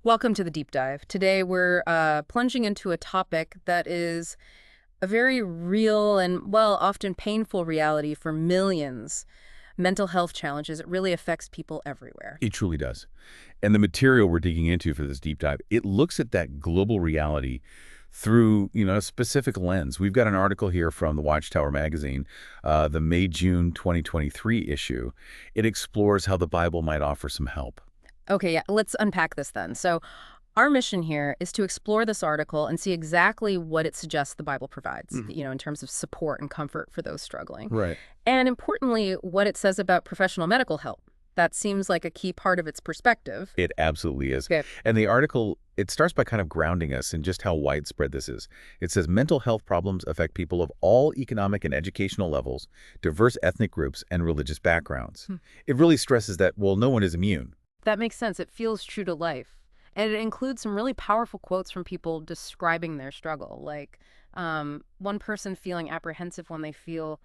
Welcome to the deep dive. Today we're plunging into a topic that is a very real and, well, often painful reality for millions. Mental health challenges. It really affects people everywhere. It truly does. And the material we're digging into for this deep dive, it looks at that global reality through, a specific lens. We've got an article here from the Watchtower magazine, the May-June 2023 issue. It explores how the Bible might offer some help. Okay, yeah, let's unpack this then. So, our mission here is to explore this article and see exactly what it suggests the Bible provides, Mhm. in terms of support and comfort for those struggling. Right. And importantly, what it says about professional medical help. That seems like a key part of its perspective. It absolutely is. Okay. And the article, it starts by kind of grounding us in just how widespread this is. It says mental health problems affect people of all economic and educational levels, diverse ethnic groups, and religious backgrounds. Hmm. It really stresses that, well, no one is immune. That makes sense. It feels true to life. And it includes some really powerful quotes from people describing their struggle. Like one person feeling apprehensive when they feel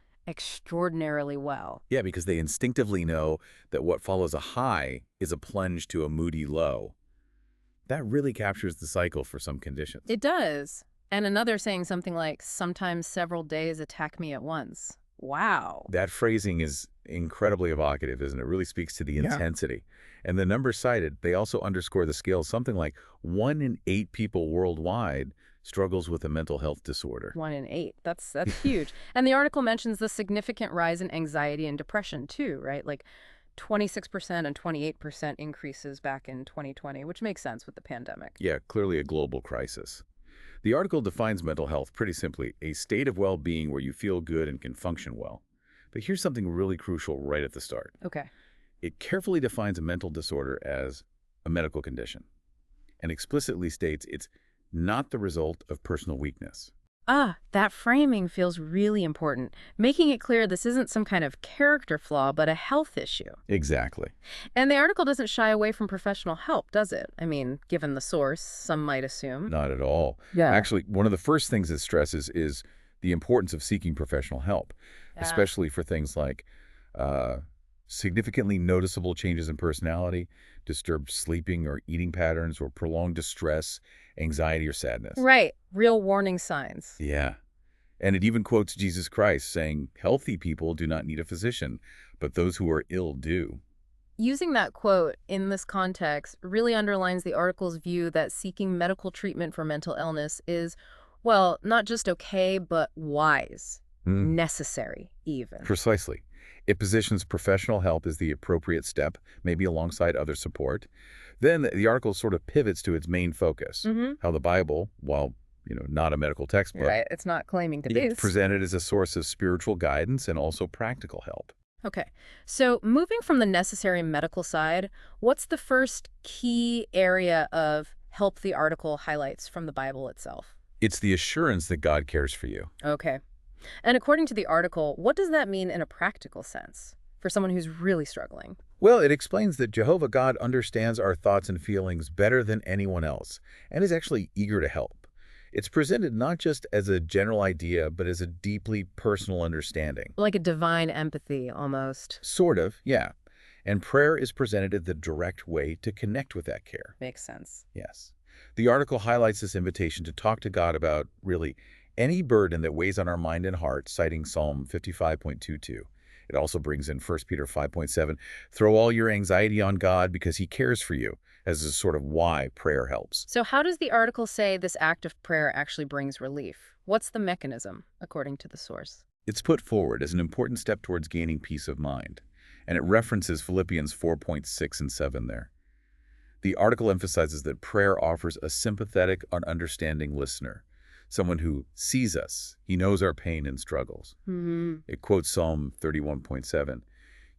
extraordinarily well. Yeah, because they instinctively know that what follows a high is a plunge to a moody low. That really captures the cycle for some conditions. It does. And another saying something like, sometimes several days attack me at once. Wow. That phrasing is incredibly evocative, isn't it? It really speaks to the Yeah. intensity. And the numbers cited, they also underscore the scale. Something like 1 in 8 people worldwide struggles with a mental health disorder. 1 in 8. That's huge. And the article mentions the significant rise in anxiety and depression too, right? Like 26% and 28% increases back in 2020, which makes sense with the pandemic. Yeah, clearly a global crisis. The article defines mental health pretty simply, a state of well-being where you feel good and can function well. But here's something really crucial right at the start. Okay. It carefully defines a mental disorder as a medical condition and explicitly states it's not the result of personal weakness. Ah, that framing feels really important, making it clear this isn't some kind of character flaw, but a health issue. Exactly. And the article doesn't shy away from professional help, does it? I mean, given the source, some might assume. Not at all. Yeah. Actually, one of the first things it stresses is the importance of seeking professional help, Yeah. especially for things like uh, significantly noticeable changes in personality, disturbed sleeping or eating patterns, or prolonged distress, anxiety, or sadness. Right. Real warning signs. Yeah. And it even quotes Jesus Christ saying, healthy people do not need a physician, but those who are ill do. Using that quote in this context really underlines the article's view that seeking medical treatment for mental illness is, well, not just okay, but wise, Mm, necessary, even. precisely. It positions professional help as the appropriate step, maybe alongside other support. Then the article sort of pivots to its main focus, Mm-hmm. how the Bible, while not a medical textbook, Right. It's not claiming to be. it's presented as a source of spiritual guidance and also practical help. Okay. So moving from the necessary medical side, what's the first key area of help the article highlights from the Bible itself? It's the assurance that God cares for you. Okay. And according to the article, what does that mean in a practical sense for someone who's really struggling? Well, it explains that Jehovah God understands our thoughts and feelings better than anyone else and is actually eager to help. It's presented not just as a general idea, but as a deeply personal understanding. Like a divine empathy, almost. Sort of, yeah. And prayer is presented as the direct way to connect with that care. Makes sense. Yes. The article highlights this invitation to talk to God about, really, any burden that weighs on our mind and heart, citing Psalm 55.22. It also brings in 1 Peter 5.7, throw all your anxiety on God because he cares for you, as a sort of why prayer helps. So how does the article say this act of prayer actually brings relief? What's the mechanism, according to the source? It's put forward as an important step towards gaining peace of mind, and it references Philippians 4.6 and 7 there. The article emphasizes that prayer offers a sympathetic and understanding listener, someone who sees us, he knows our pain and struggles. Hmm. It quotes Psalm 31.7.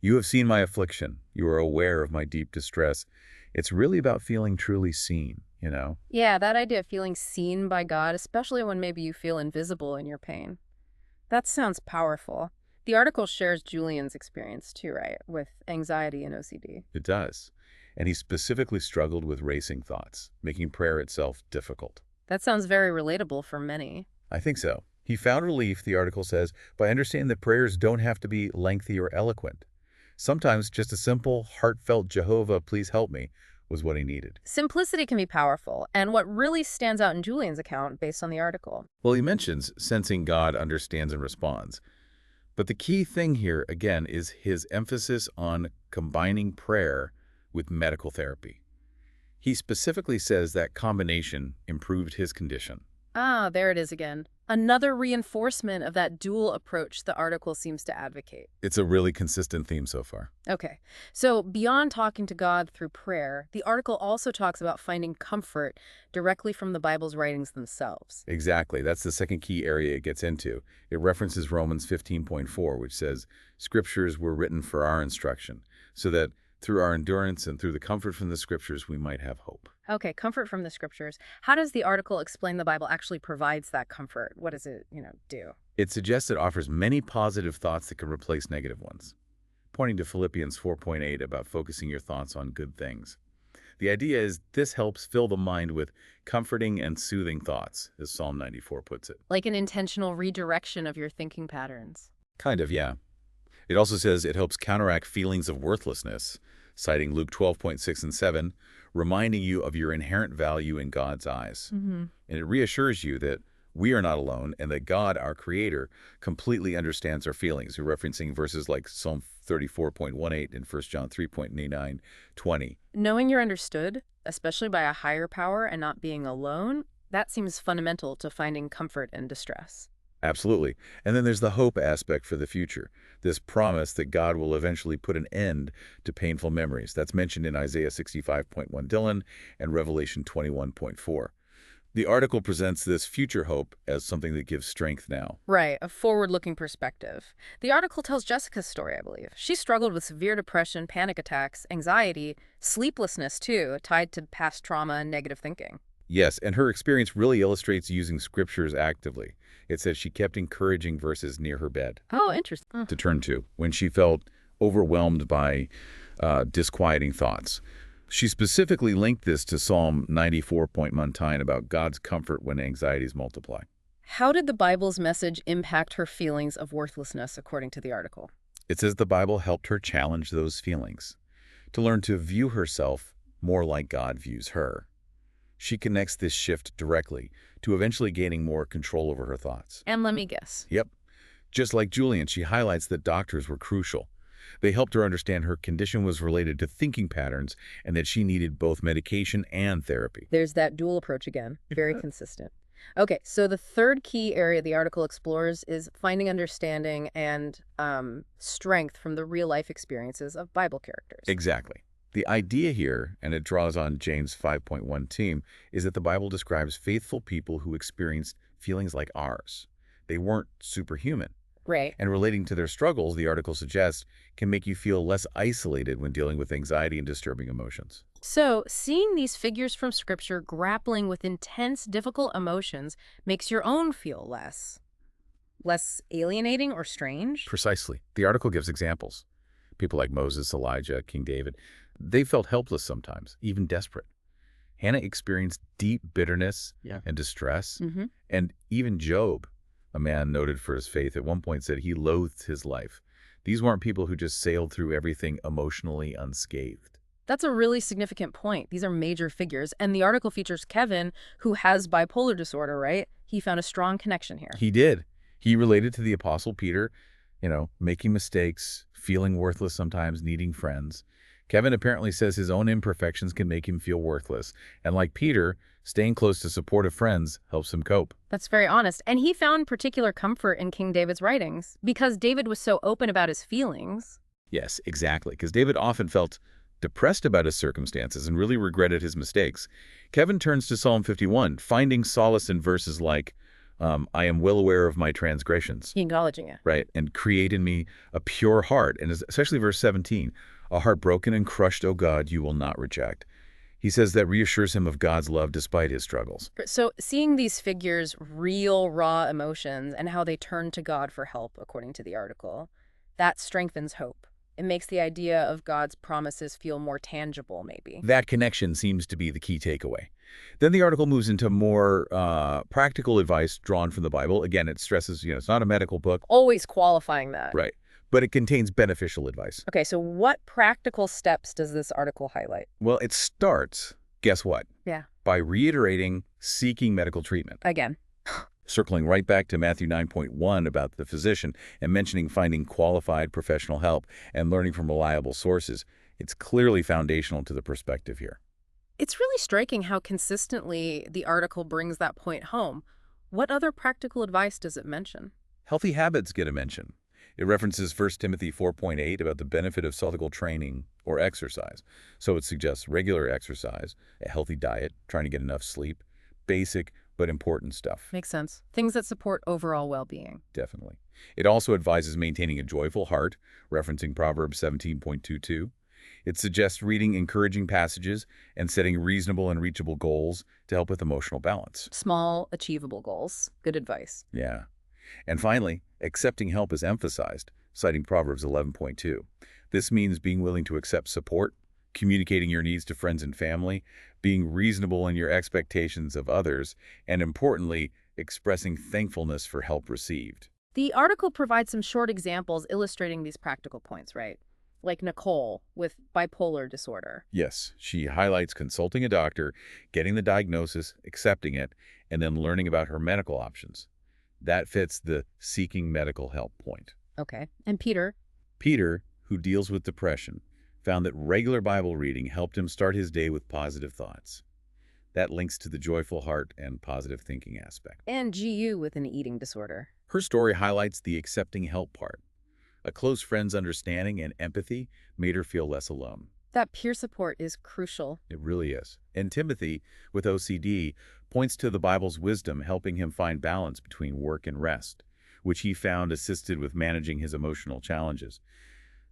You have seen my affliction. You are aware of my deep distress. It's really about feeling truly seen. Yeah, that idea of feeling seen by God, especially when maybe you feel invisible in your pain. That sounds powerful. The article shares Julian's experience too, right? With anxiety and OCD. It does. And he specifically struggled with racing thoughts, making prayer itself difficult. That sounds very relatable for many. I think so. He found relief, the article says, by understanding that prayers don't have to be lengthy or eloquent. Sometimes just a simple, heartfelt Jehovah, please help me, was what he needed. Simplicity can be powerful, and what really stands out in Julian's account, based on the article. Well, he mentions sensing God understands and responds. But the key thing here, again, is his emphasis on combining prayer with medical therapy. He specifically says that combination improved his condition. Ah, there it is again. Another reinforcement of that dual approach the article seems to advocate. It's a really consistent theme so far. Okay, so beyond talking to God through prayer, the article also talks about finding comfort directly from the Bible's writings themselves. Exactly. That's the second key area it gets into. It references Romans 15.4, which says, "Scriptures were written for our instruction, so that through our endurance and through the comfort from the Scriptures, we might have hope." Okay, comfort from the scriptures. How does the article explain the Bible actually provides that comfort? What does it, do? It suggests it offers many positive thoughts that can replace negative ones, pointing to Philippians 4.8 about focusing your thoughts on good things. The idea is this helps fill the mind with comforting and soothing thoughts, as Psalm 94 puts it. Like an intentional redirection of your thinking patterns. Kind of, yeah. It also says it helps counteract feelings of worthlessness, citing Luke 12.6 and 7, reminding you of your inherent value in God's eyes. And it reassures you that we are not alone and that God, our Creator, completely understands our feelings. We're referencing verses like Psalm 34.18 and 1 John 3.89, 20. Knowing you're understood, especially by a higher power and not being alone, that seems fundamental to finding comfort in distress. Absolutely. And then there's the hope aspect for the future, this promise that God will eventually put an end to painful memories. That's mentioned in Isaiah 65.1 Dylan and Revelation 21.4. The article presents this future hope as something that gives strength now. Right, a forward-looking perspective. The article tells Jessica's story, I believe. She struggled with severe depression, panic attacks, anxiety, sleeplessness too, tied to past trauma and negative thinking. Yes, and her experience really illustrates using scriptures actively. It says she kept encouraging verses near her bed Oh, interesting. to turn to when she felt overwhelmed by disquieting thoughts. She specifically linked this to Psalm 94.19 about God's comfort when anxieties multiply. How did the Bible's message impact her feelings of worthlessness, according to the article? It says the Bible helped her challenge those feelings, to learn to view herself more like God views her. She connects this shift directly to eventually gaining more control over her thoughts. And let me guess. Yep. Just like Julian, she highlights that doctors were crucial. They helped her understand her condition was related to thinking patterns and that she needed both medication and therapy. There's that dual approach again. Very consistent. Okay, so the third key area the article explores is finding understanding and strength from the real-life experiences of Bible characters. Exactly. The idea here, and it draws on James 5.1 team, is that the Bible describes faithful people who experienced feelings like ours. They weren't superhuman. Right. And relating to their struggles, the article suggests, can make you feel less isolated when dealing with anxiety and disturbing emotions. So, seeing these figures from Scripture grappling with intense, difficult emotions makes your own feel less alienating or strange? Precisely. The article gives examples. People like Moses, Elijah, King David, they felt helpless sometimes, even desperate. Hannah experienced deep bitterness and distress. And even Job, a man noted for his faith, at one point said he loathed his life. These weren't people who just sailed through everything emotionally unscathed. That's a really significant point. These are major figures. And the article features Kevin, who has bipolar disorder, right? He found a strong connection here. He did. He related to the Apostle Peter, making mistakes, feeling worthless sometimes, needing friends. Kevin apparently says his own imperfections can make him feel worthless. And like Peter, staying close to supportive friends helps him cope. That's very honest. And he found particular comfort in King David's writings because David was so open about his feelings. Yes, exactly, because David often felt depressed about his circumstances and really regretted his mistakes. Kevin turns to Psalm 51, finding solace in verses like, I am well aware of my transgressions. Acknowledging it. Right, and create in me a pure heart. And especially verse 17, a heart broken and crushed, O God, you will not reject. He says that reassures him of God's love despite his struggles. So seeing these figures' real, raw emotions and how they turn to God for help, according to the article, that strengthens hope. It makes the idea of God's promises feel more tangible, maybe. That connection seems to be the key takeaway. Then the article moves into more practical advice drawn from the Bible. Again, it stresses, it's not a medical book. Always qualifying that. Right. but it contains beneficial advice. Okay, so what practical steps does this article highlight? Well, it starts, guess what? Yeah. By reiterating seeking medical treatment, Again. circling right back to Matthew 9.1 about the physician and mentioning finding qualified professional help and learning from reliable sources. It's clearly foundational to the perspective here. It's really striking how consistently the article brings that point home. What other practical advice does it mention? Healthy habits get a mention. It references 1 Timothy 4.8 about the benefit of physical training or exercise. So it suggests regular exercise, a healthy diet, trying to get enough sleep, basic but important stuff. Makes sense. Things that support overall well-being. Definitely. It also advises maintaining a joyful heart, referencing Proverbs 17.22. It suggests reading encouraging passages and setting reasonable and reachable goals to help with emotional balance. Small, achievable goals. Good advice. Yeah. And finally, accepting help is emphasized, citing Proverbs 11.2. This means being willing to accept support, communicating your needs to friends and family, being reasonable in your expectations of others, and importantly, expressing thankfulness for help received. The article provides some short examples illustrating these practical points, right? Like Nicole with bipolar disorder. Yes, she highlights consulting a doctor, getting the diagnosis, accepting it, and then learning about her medical options. That fits the seeking medical help point. Okay. And Peter? Peter, who deals with depression, found that regular Bible reading helped him start his day with positive thoughts. That links to the joyful heart and positive thinking aspect. And GU with an eating disorder. Her story highlights the accepting help part. A close friend's understanding and empathy made her feel less alone. That peer support is crucial. It really is. And Timothy, with OCD, points to the Bible's wisdom helping him find balance between work and rest, which he found assisted with managing his emotional challenges.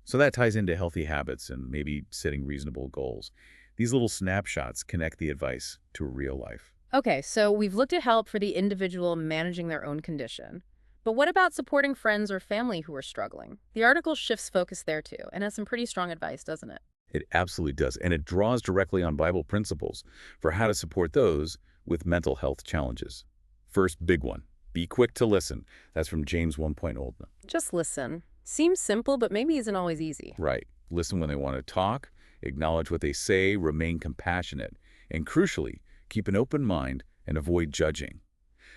So that ties into healthy habits and maybe setting reasonable goals. These little snapshots connect the advice to real life. Okay, so we've looked at help for the individual managing their own condition. But what about supporting friends or family who are struggling? The article shifts focus there too, and has some pretty strong advice, doesn't it? It absolutely does, and it draws directly on Bible principles for how to support those with mental health challenges. First big one, be quick to listen. That's from James 1.0. Just listen. Seems simple, but maybe isn't always easy. Right. Listen when they want to talk, acknowledge what they say, remain compassionate, and crucially, keep an open mind and avoid judging.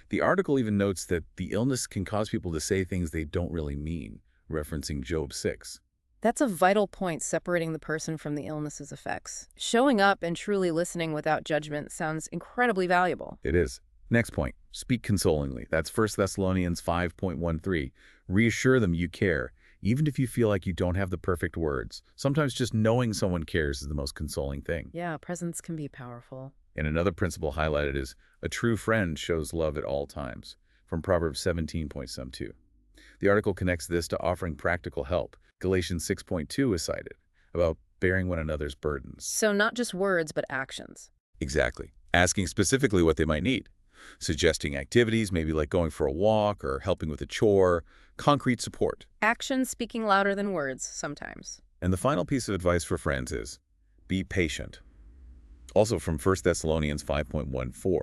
The article even notes that the illness can cause people to say things they don't really mean, referencing Job 6. That's a vital point, separating the person from the illness's effects. Showing up and truly listening without judgment sounds incredibly valuable. It is. Next point, speak consolingly. That's 1 Thessalonians 5.13. Reassure them you care, even if you feel like you don't have the perfect words. Sometimes just knowing someone cares is the most consoling thing. Yeah, presence can be powerful. And another principle highlighted is, a true friend shows love at all times, from Proverbs 17.2. The article connects this to offering practical help. Galatians 6.2 is cited, about bearing one another's burdens. So not just words, but actions. Exactly. Asking specifically what they might need. Suggesting activities, maybe like going for a walk or helping with a chore. Concrete support. Actions speaking louder than words, sometimes. And the final piece of advice for friends is, be patient. Also from 1 Thessalonians 5.14,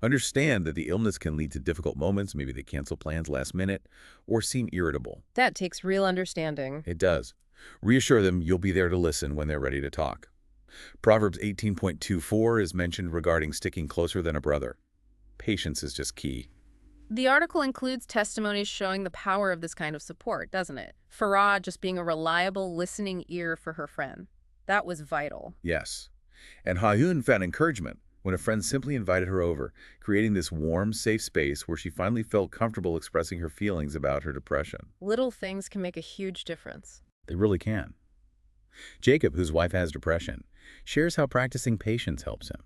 understand that the illness can lead to difficult moments, maybe they cancel plans last minute, or seem irritable. That takes real understanding. It does. Reassure them you'll be there to listen when they're ready to talk. Proverbs 18.24 is mentioned regarding sticking closer than a brother. Patience is just key. The article includes testimonies showing the power of this kind of support, doesn't it? Farah just being a reliable listening ear for her friend. That was vital. Yes. And Hayun found encouragement when a friend simply invited her over, creating this warm, safe space where she finally felt comfortable expressing her feelings about her depression. Little things can make a huge difference. They really can. Jacob, whose wife has depression, shares how practicing patience helps him,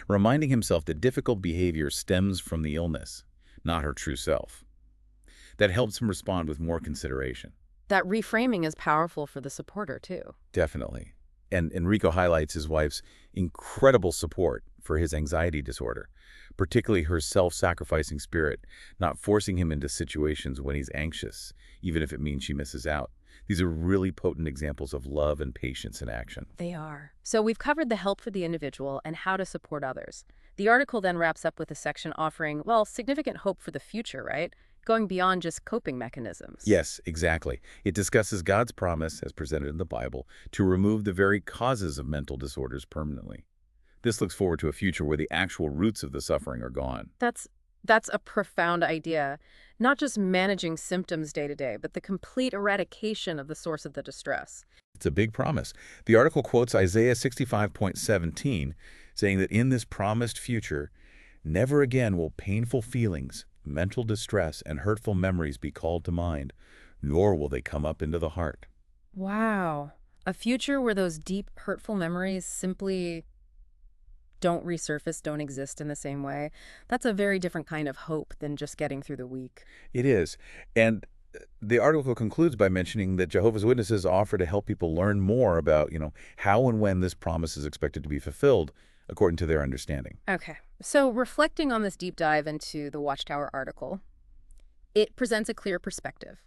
reminding himself that difficult behavior stems from the illness, not her true self. That helps him respond with more consideration. That reframing is powerful for the supporter, too. Definitely. And Enrico highlights his wife's incredible support for his anxiety disorder, particularly her self-sacrificing spirit, not forcing him into situations when he's anxious, even if it means she misses out. These are really potent examples of love and patience in action. They are. So we've covered the help for the individual and how to support others. The article then wraps up with a section offering, well, significant hope for the future, right? going beyond just coping mechanisms. Yes, exactly. It discusses God's promise, as presented in the Bible, to remove the very causes of mental disorders permanently. This looks forward to a future where the actual roots of the suffering are gone. That's that's a profound idea. Not just managing symptoms day to day, but the complete eradication of the source of the distress. It's a big promise. The article quotes Isaiah 65:17, saying that in this promised future, never again will painful feelings, mental distress, and hurtful memories be called to mind, nor will they come up into the heart. Wow. A future where those deep, hurtful memories simply don't resurface, don't exist in the same way. That's a very different kind of hope than just getting through the week. It is. And the article concludes by mentioning that Jehovah's Witnesses offer to help people learn more about, how and when this promise is expected to be fulfilled, according to their understanding. Okay. So, reflecting on this deep dive into the Watchtower article, it presents a clear perspective.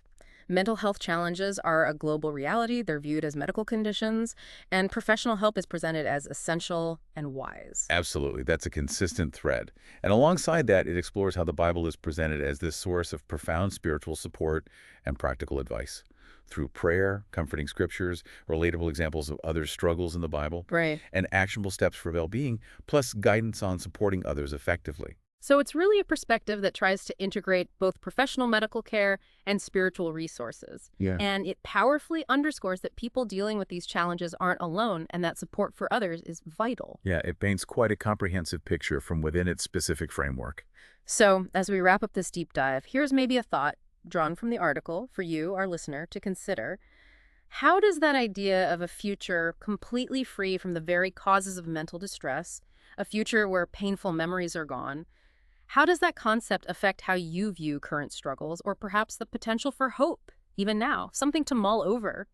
Mental health challenges are a global reality, they're viewed as medical conditions, and professional help is presented as essential and wise. Absolutely. That's a consistent thread. And alongside that, it explores how the Bible is presented as this source of profound spiritual support and practical advice. Through prayer, comforting scriptures, relatable examples of others' struggles in the Bible, Right. and actionable steps for well-being, plus guidance on supporting others effectively. So it's really a perspective that tries to integrate both professional medical care and spiritual resources. Yeah. And it powerfully underscores that people dealing with these challenges aren't alone and that support for others is vital. Yeah, it paints quite a comprehensive picture from within its specific framework. So as we wrap up this deep dive, here's maybe a thought drawn from the article for you, our listener, to consider. How does that idea of a future completely free from the very causes of mental distress, a future where painful memories are gone, how does that concept affect how you view current struggles or perhaps the potential for hope, even now? Something to mull over.